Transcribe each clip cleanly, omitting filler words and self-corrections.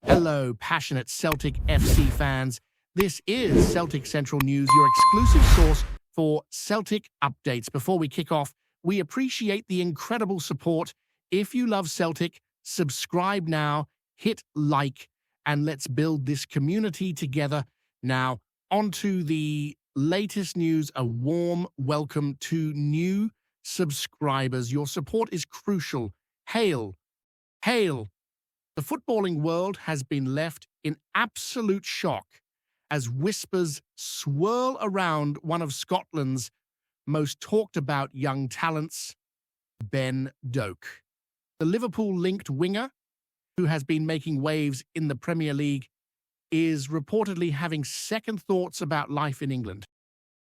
Hello, passionate Celtic FC fans. This is Celtic Central News, your exclusive source for Celtic updates. Before we kick off, we appreciate the incredible support. If you love Celtic, subscribe now, hit like, and let's build this community together. Now, on to the latest news. A warm welcome to new subscribers. Your support is crucial. Hail! Hail! The footballing world has been left in absolute shock as whispers swirl around one of Scotland's most talked about young talents, Ben Doak. The Liverpool-linked winger, who has been making waves in the Premier League, is reportedly having second thoughts about life in England.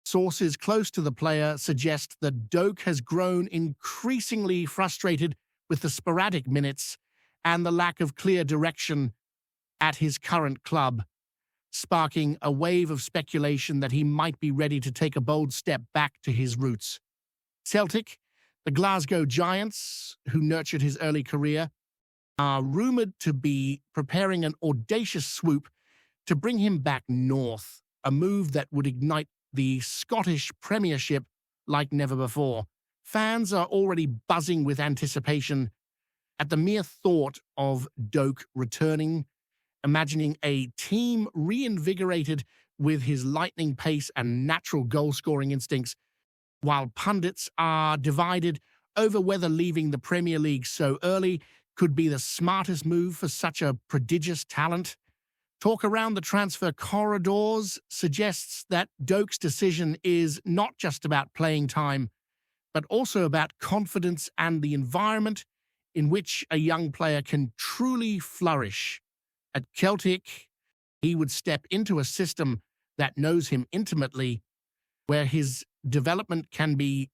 Sources close to the player suggest that Doak has grown increasingly frustrated with the sporadic minutes and the lack of clear direction at his current club, sparking a wave of speculation that he might be ready to take a bold step back to his roots. Celtic, the Glasgow Giants, who nurtured his early career, are rumoured to be preparing an audacious swoop to bring him back north, a move that would ignite the Scottish Premiership like never before. Fans are already buzzing with anticipation at the mere thought of Doak returning, imagining a team reinvigorated with his lightning pace and natural goal-scoring instincts, while pundits are divided over whether leaving the Premier League so early could be the smartest move for such a prodigious talent. Talk around the transfer corridors suggests that Doak's decision is not just about playing time, but also about confidence and the environment in which a young player can truly flourish. At Celtic, he would step into a system that knows him intimately, where his development can be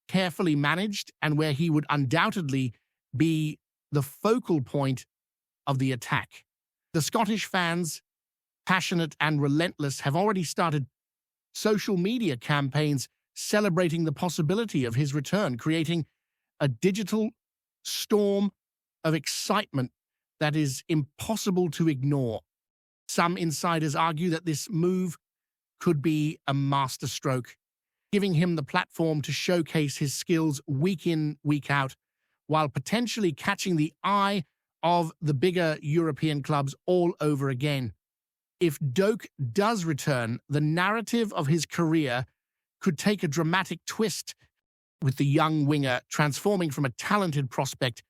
carefully managed and where he would undoubtedly be the focal point of the attack. The Scottish fans, passionate and relentless, have already started social media campaigns celebrating the possibility of his return, creating a digital storm of excitement that is impossible to ignore. Some insiders argue that this move could be a masterstroke, giving him the platform to showcase his skills week in, week out, while potentially catching the eye of the bigger European clubs all over again. If Doak does return, the narrative of his career could take a dramatic twist, with the young winger transforming from a talented prospect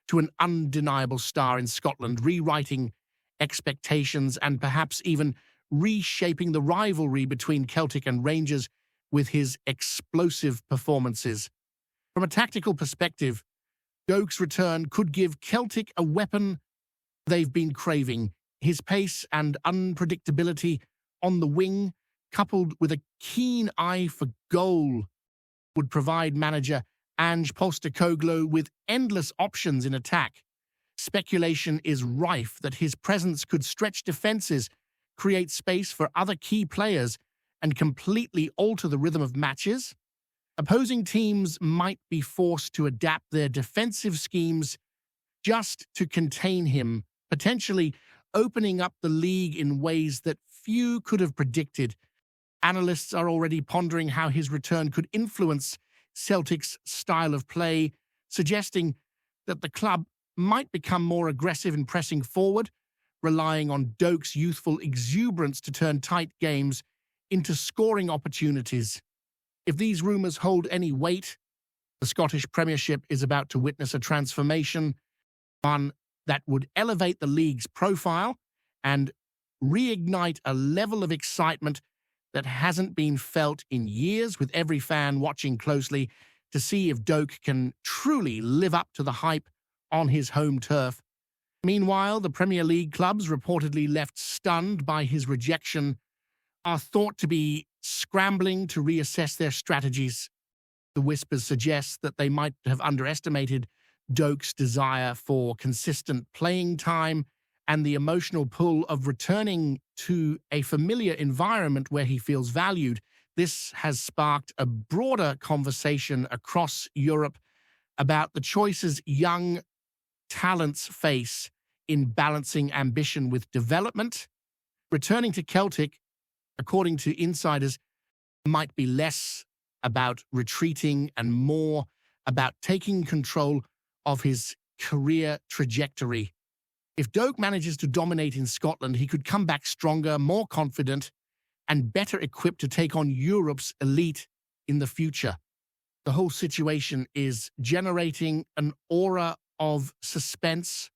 to an undeniable star in Scotland, rewriting expectations and perhaps even reshaping the rivalry between Celtic and Rangers with his explosive performances. From a tactical perspective, Doak's return could give Celtic a weapon they've been craving. His pace and unpredictability on the wing, coupled with a keen eye for goal, would provide manager Ange Postecoglou with endless options in attack. Speculation is rife that his presence could stretch defenses, create space for other key players, and completely alter the rhythm of matches. Opposing teams might be forced to adapt their defensive schemes just to contain him, potentially opening up the league in ways that few could have predicted. Analysts are already pondering how his return could influence Celtic's style of play, suggesting that the club might become more aggressive in pressing forward, relying on Doak's youthful exuberance to turn tight games into scoring opportunities. If these rumours hold any weight, the Scottish Premiership is about to witness a transformation, one that would elevate the league's profile and reignite a level of excitement that hasn't been felt in years, with every fan watching closely to see if Doak can truly live up to the hype on his home turf. Meanwhile, the Premier League clubs, reportedly left stunned by his rejection, are thought to be scrambling to reassess their strategies. The whispers suggest that they might have underestimated Doak's desire for consistent playing time and the emotional pull of returning to a familiar environment where he feels valued. This has sparked a broader conversation across Europe about the choices young talents face in balancing ambition with development. Returning to Celtic, according to insiders, might be less about retreating and more about taking control of his career trajectory. If Doak manages to dominate in Scotland, he could come back stronger, more confident, and better equipped to take on Europe's elite in the future. The whole situation is generating an aura of suspense,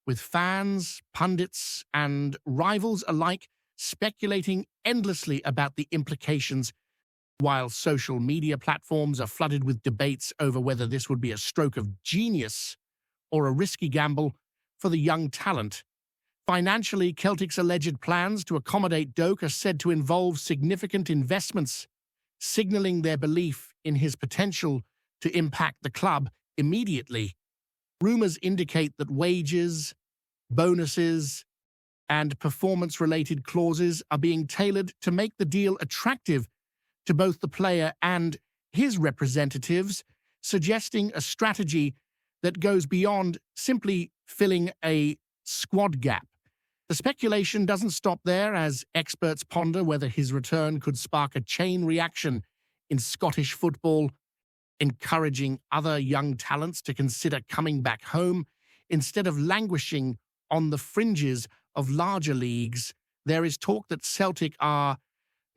with fans, pundits, and rivals alike speculating endlessly about the implications, while social media platforms are flooded with debates over whether this would be a stroke of genius or a risky gamble for the young talent. Financially, Celtic's alleged plans to accommodate Doak are said to involve significant investments, signaling their belief in his potential to impact the club immediately. Rumors indicate that wages, bonuses, and performance-related clauses are being tailored to make the deal attractive to both the player and his representatives, suggesting a strategy that goes beyond simply filling a squad gap. The speculation doesn't stop there, as experts ponder whether his return could spark a chain reaction in Scottish football, encouraging other young talents to consider coming back home instead of languishing on the fringes of larger leagues. There is talk that Celtic are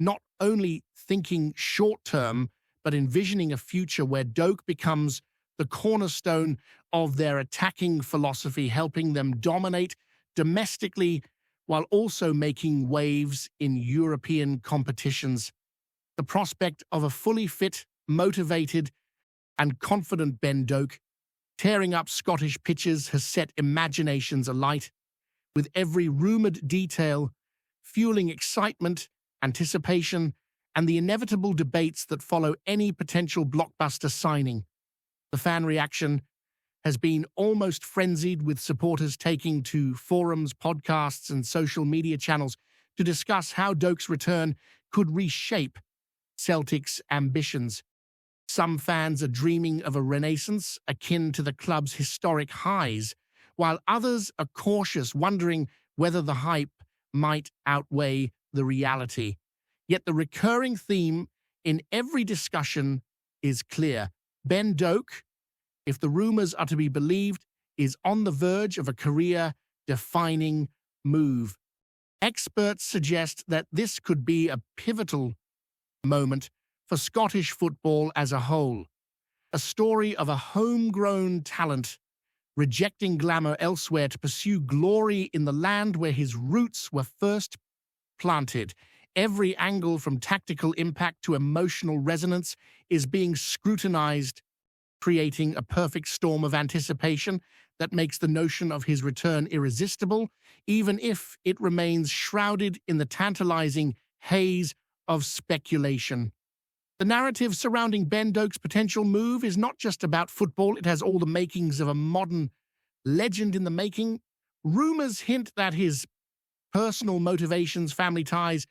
not only thinking short-term, but envisioning a future where Doak becomes the cornerstone of their attacking philosophy, helping them dominate domestically while also making waves in European competitions. The prospect of a fully fit, motivated, and confident Ben Doak tearing up Scottish pitches has set imaginations alight, with every rumoured detail fueling excitement, anticipation, and the inevitable debates that follow any potential blockbuster signing. The fan reaction has been almost frenzied, with supporters taking to forums, podcasts, and social media channels to discuss how Doak's return could reshape Celtic's ambitions. Some fans are dreaming of a renaissance akin to the club's historic highs, while others are cautious, wondering whether the hype might outweigh the reality. Yet the recurring theme in every discussion is clear. Ben Doak, if the rumors are to be believed, is on the verge of a career-defining move. Experts suggest that this could be a pivotal moment for Scottish football as a whole, a story of a homegrown talent rejecting glamour elsewhere to pursue glory in the land where his roots were first planted. Every angle, from tactical impact to emotional resonance, is being scrutinized, creating a perfect storm of anticipation that makes the notion of his return irresistible, even if it remains shrouded in the tantalizing haze of speculation. The narrative surrounding Ben Doak's potential move is not just about football. It has all the makings of a modern legend in the making. Rumors hint that his personal motivations, family ties,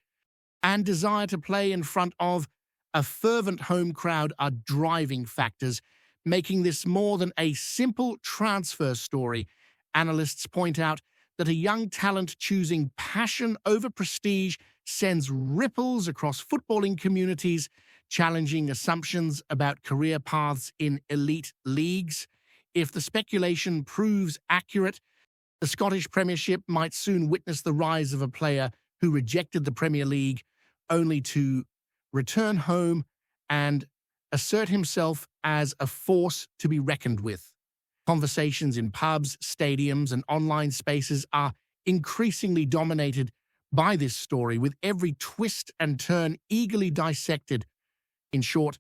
and desire to play in front of a fervent home crowd are driving factors, making this more than a simple transfer story. Analysts point out that a young talent choosing passion over prestige sends ripples across footballing communities, challenging assumptions about career paths in elite leagues. If the speculation proves accurate, the Scottish Premiership might soon witness the rise of a player who rejected the Premier League only to return home and assert himself as a force to be reckoned with. Conversations in pubs, stadiums, and online spaces are increasingly dominated by this story, with every twist and turn eagerly dissected. In short,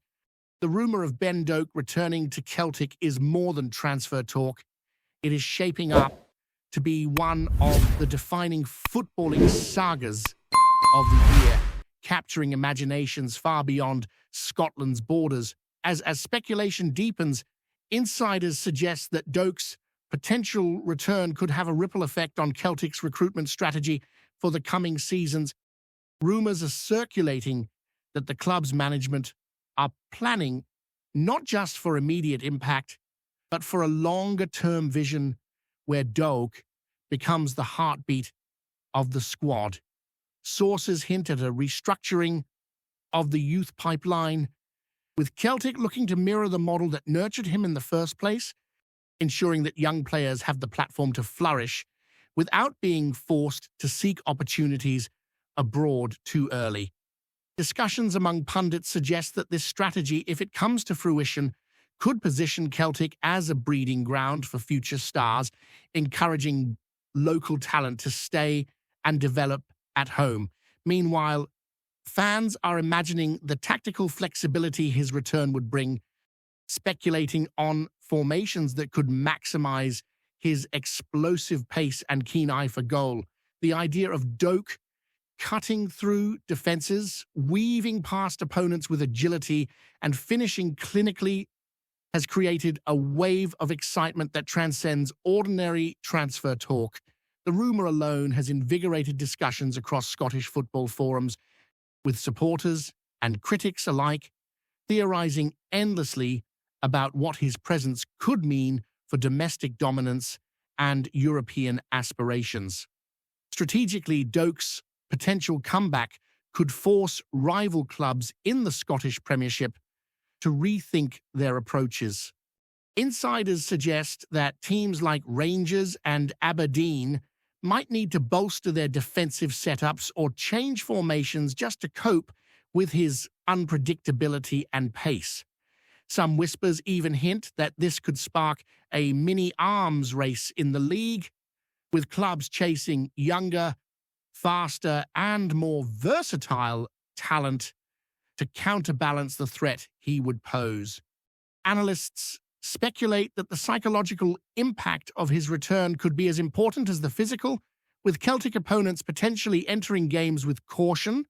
the rumor of Ben Doak returning to Celtic is more than transfer talk. It is shaping up to be one of the defining footballing sagas of the year, capturing imaginations far beyond Scotland's borders. As speculation deepens, insiders suggest that Doak's potential return could have a ripple effect on Celtic's recruitment strategy for the coming seasons. Rumors are circulating that the club's management are planning not just for immediate impact, but for a longer-term vision where Doak becomes the heartbeat of the squad. Sources hint at a restructuring of the youth pipeline, with Celtic looking to mirror the model that nurtured him in the first place, ensuring that young players have the platform to flourish without being forced to seek opportunities abroad too early. Discussions among pundits suggest that this strategy, if it comes to fruition, could position Celtic as a breeding ground for future stars, encouraging local talent to stay and develop at home. Meanwhile, fans are imagining the tactical flexibility his return would bring, speculating on formations that could maximize his explosive pace and keen eye for goal. The idea of Doak cutting through defenses, weaving past opponents with agility, and finishing clinically has created a wave of excitement that transcends ordinary transfer talk. The rumour alone has invigorated discussions across Scottish football forums, with supporters and critics alike theorising endlessly about what his presence could mean for domestic dominance and European aspirations. Strategically, Doak's potential comeback could force rival clubs in the Scottish Premiership to rethink their approaches. Insiders suggest that teams like Rangers and Aberdeen might need to bolster their defensive setups or change formations just to cope with his unpredictability and pace. Some whispers even hint that this could spark a mini-arms race in the league, with clubs chasing younger, faster, and more versatile talent to counterbalance the threat he would pose. Analysts speculate that the psychological impact of his return could be as important as the physical, with Celtic opponents potentially entering games with caution,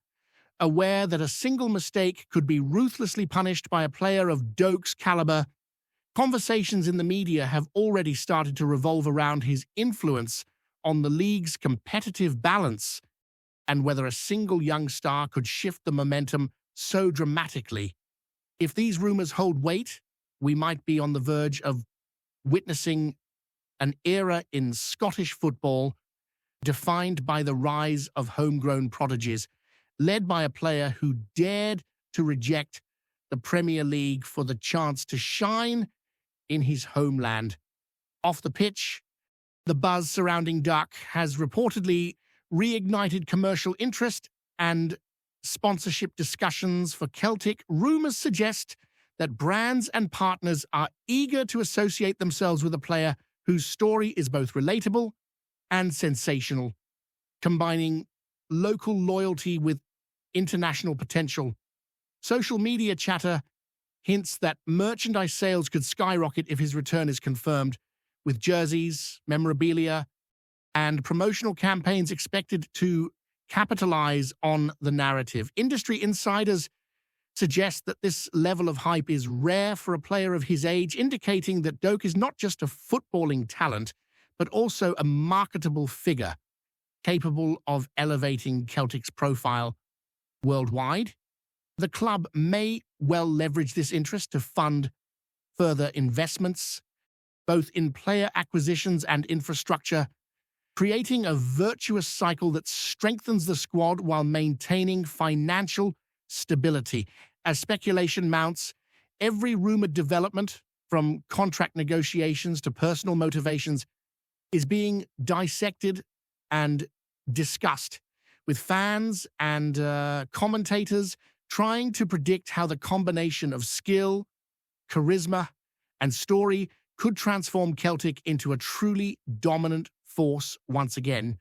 aware that a single mistake could be ruthlessly punished by a player of Doak's caliber. Conversations in the media have already started to revolve around his influence on the league's competitive balance and whether a single young star could shift the momentum so dramatically. If these rumors hold weight, we might be on the verge of witnessing an era in Scottish football defined by the rise of homegrown prodigies, led by a player who dared to reject the Premier League for the chance to shine in his homeland. Off the pitch, the buzz surrounding Doak has reportedly reignited commercial interest and sponsorship discussions for Celtic. Rumors suggest that brands and partners are eager to associate themselves with a player whose story is both relatable and sensational, combining local loyalty with international potential. Social media chatter hints that merchandise sales could skyrocket if his return is confirmed, with jerseys, memorabilia, and promotional campaigns expected to capitalize on the narrative. Industry insiders suggest that this level of hype is rare for a player of his age, indicating that Doak is not just a footballing talent, but also a marketable figure, capable of elevating Celtic's profile worldwide. The club may well leverage this interest to fund further investments, both in player acquisitions and infrastructure, creating a virtuous cycle that strengthens the squad while maintaining financial stability. As speculation mounts, every rumored development, from contract negotiations to personal motivations, is being dissected and discussed, with fans and commentators trying to predict how the combination of skill, charisma, and story could transform Celtic into a truly dominant force once again.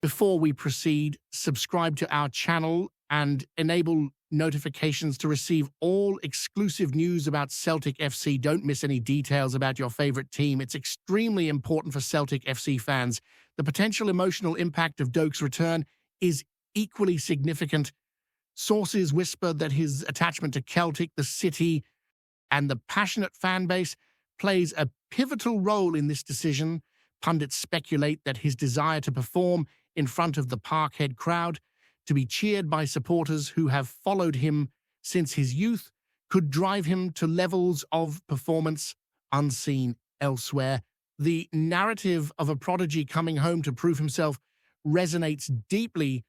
Before we proceed, subscribe to our channel and enable notifications to receive all exclusive news about Celtic FC. Don't miss any details about your favorite team. It's extremely important for Celtic FC fans. The potential emotional impact of Doak's return is equally significant. Sources whisper that his attachment to Celtic, the city, and the passionate fan base plays a pivotal role in this decision. Pundits speculate that his desire to perform in front of the Parkhead crowd, to be cheered by supporters who have followed him since his youth, could drive him to levels of performance unseen elsewhere. The narrative of a prodigy coming home to prove himself resonates deeply,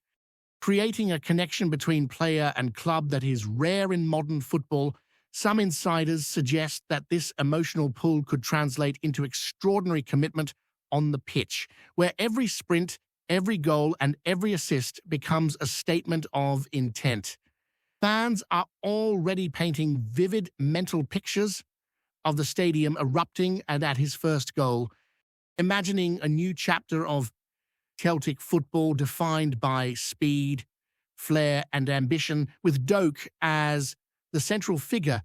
creating a connection between player and club that is rare in modern football. Some insiders suggest that this emotional pull could translate into extraordinary commitment on the pitch, where every sprint, every goal, and every assist becomes a statement of intent. Fans are already painting vivid mental pictures of the stadium erupting and at his first goal, imagining a new chapter of Celtic football defined by speed, flair, and ambition, with Doak as the central figure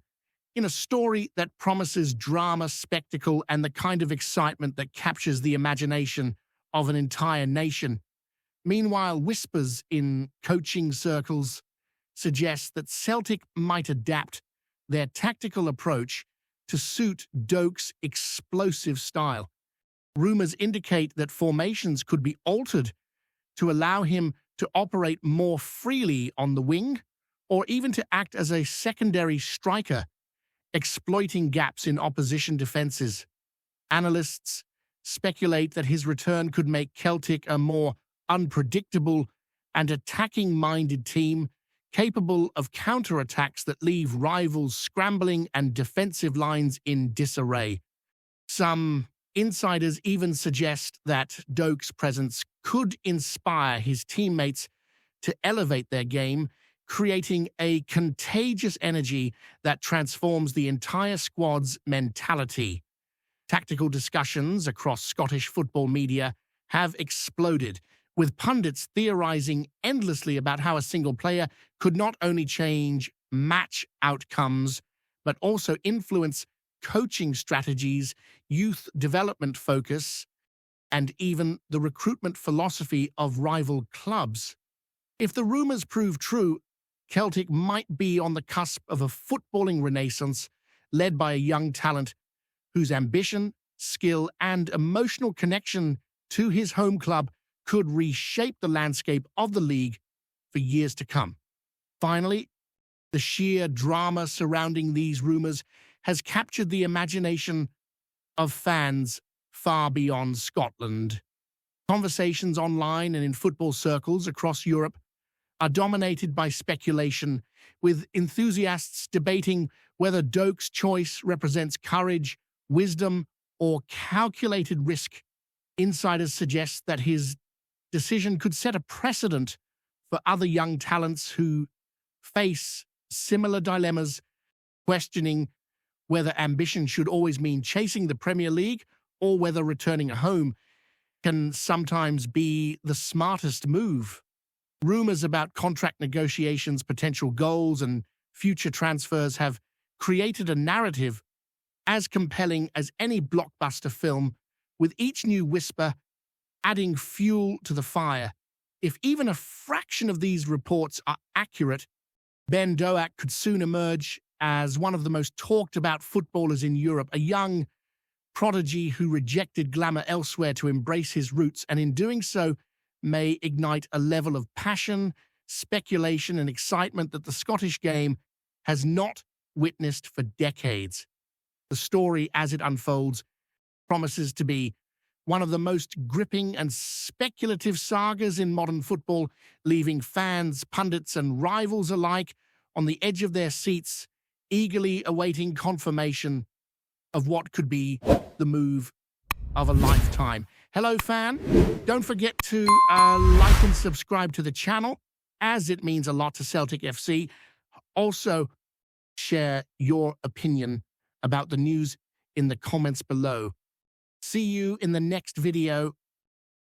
in a story that promises drama, spectacle, and the kind of excitement that captures the imagination of an entire nation. Meanwhile, whispers in coaching circles suggest that Celtic might adapt their tactical approach to suit Doak's explosive style. Rumors indicate that formations could be altered to allow him to operate more freely on the wing, or even to act as a secondary striker, exploiting gaps in opposition defenses. Analysts speculate that his return could make Celtic a more unpredictable and attacking-minded team, capable of counterattacks that leave rivals scrambling and defensive lines in disarray. Some insiders even suggest that Doak's presence could inspire his teammates to elevate their game, creating a contagious energy that transforms the entire squad's mentality. Tactical discussions across Scottish football media have exploded, with pundits theorizing endlessly about how a single player could not only change match outcomes, but also influence coaching strategies, youth development focus, and even the recruitment philosophy of rival clubs. If the rumors prove true, Celtic might be on the cusp of a footballing renaissance led by a young talent whose ambition, skill, and emotional connection to his home club could reshape the landscape of the league for years to come. Finally, the sheer drama surrounding these rumors has captured the imagination of fans far beyond Scotland. Conversations online and in football circles across Europe are dominated by speculation, with enthusiasts debating whether Doak's choice represents courage, wisdom, or calculated risk. Insiders suggest that his decision could set a precedent for other young talents who face similar dilemmas, questioning whether ambition should always mean chasing the Premier League or whether returning home can sometimes be the smartest move. Rumors about contract negotiations, potential goals, and future transfers have created a narrative as compelling as any blockbuster film, with each new whisper adding fuel to the fire. If even a fraction of these reports are accurate, Ben Doak could soon emerge as one of the most talked-about footballers in Europe, a young prodigy who rejected glamour elsewhere to embrace his roots, and in doing so may ignite a level of passion, speculation, and excitement that the Scottish game has not witnessed for decades. The story, as it unfolds, promises to be one of the most gripping and speculative sagas in modern football, leaving fans, pundits, and rivals alike on the edge of their seats, eagerly awaiting confirmation of what could be the move of a lifetime. Hello, fan. Don't forget to like and subscribe to the channel, as it means a lot to Celtic FC. Also, share your opinion about the news in the comments below. See you in the next video.